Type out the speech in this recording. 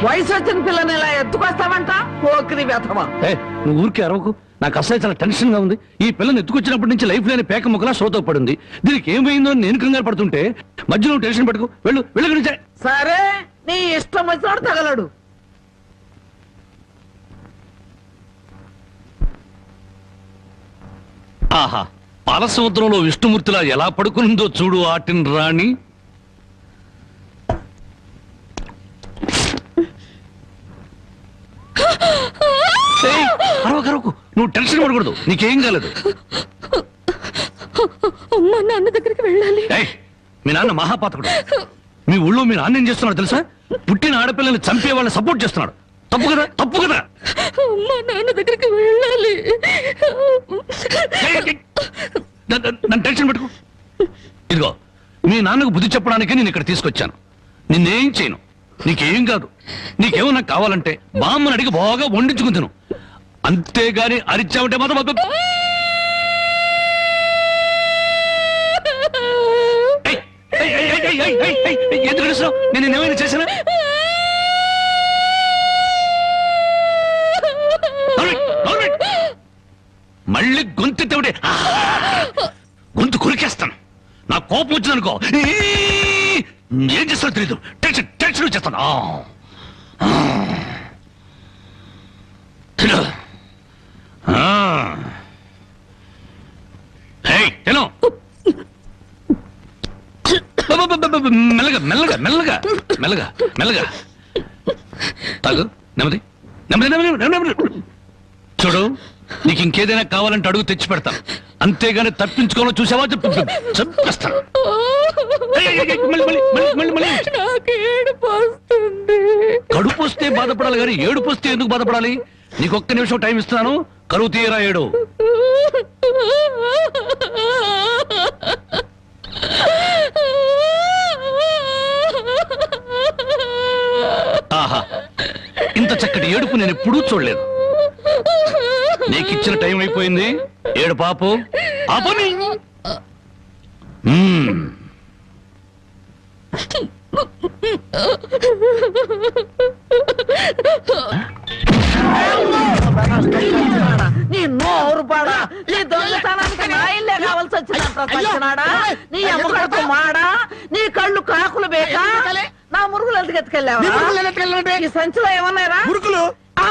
వయసు వచ్చిన పిల్లని ఇలా ఎత్తుకొస్తావంట పోకిరి వ్యథమా. నువ్వు ఊరికే అరవకు, నాకు అసలు చాలా టెన్షన్ గా ఉంది. ఈ పిల్లని ఎత్తుకొచ్చినప్పటి నుంచి లైఫ్ లేని పేక ముక్కలా షోతో పడింది. దీనికి ఏమైందో నేను కంగారు పడుతుంటే మధ్యలో టెన్షన్ పెట్టుకు. వెళ్ళు వెళ్ళి. సరే నీ ఇష్టం వచ్చినట్టు తగలడు. ఆహా, పాలసముద్రంలో విష్ణుమూర్తిలా ఎలా పడుకుందో చూడు ఆటిన్ రాణి. అరవకు, నువ్వు టెన్షన్ పడకూడదు, నీకేం కాలేదు. నాన్న దగ్గరికి వెళ్ళాలి. మీ నాన్న మహాపాతకుడు. మీ ఊళ్ళో మీ నాన్న ఏం చేస్తున్నాడు తెలుసా? పుట్టిన ఆడపిల్లల్ని చంపే వాళ్ళని సపోర్ట్ చేస్తున్నాడు. తప్పు కదా, తప్పు కదా. నాన్న దగ్గరికి వెళ్ళాలి. నన్ను టెన్షన్ పెట్టుకో. ఇదిగో, మీ నాన్నకు బుద్ధి చెప్పడానికి నేను ఇక్కడ తీసుకొచ్చాను. నిన్నేం చేయను, నీకేం కాదు. నీకేమో నాకు కావాలంటే బామ్మని అడిగి బాగా వండించుకుని తిను. అంతేగాని అరిచావంటే మాత్రం ఎందుకు అడుస్తున్నావు? నేను ఏమైనా చేశానా? మళ్ళీ గొంతెత్తే గొంతు కురికేస్తాను. నా కోపం వచ్చిందనుకో ఏం చేస్తానో తెలీదు. టెన్షన్ టెన్షన్ వచ్చేస్తాను. తిను మెల్లగా మెల్లగా మెల్లగా మెల్లగా మెల్లగా తాగు. నెమ్మది నెమ్మది నెమ్మది నెమ్మది. చూడు, నీకు ఇంకేదైనా కావాలంటే అడుగు తెచ్చి పెడతాను. అంతేగాని తప్పించుకోవాలో చూసావా చంపేస్తాను. కడుపు వస్తే బాధపడాలి కానీ ఏడుపు వస్తే ఎందుకు బాధపడాలి? నీకొక్క నిమిషం టైం ఇస్తున్నాను, కరువు తీయరా ఏడు. ఆహా, ఇంత చక్కటి ఏడుపు నేను ఎప్పుడూ చూడలేదు. నీకిచ్చిన టైం అయిపోయింది. ఏడు పాపు ఆపని. నీ నోరు పాడా, నీ దొంగతనానికి నా ఇల్లే కావాల్సి వచ్చినాడా? నీ అమ్మకడుపు మాడా, నీ కళ్ళు కాకులు బేకా, నా మురుగులు ఎందుకు ఎత్తుకెళ్ళావా? ఈ సంచిలో ఏమన్నారా?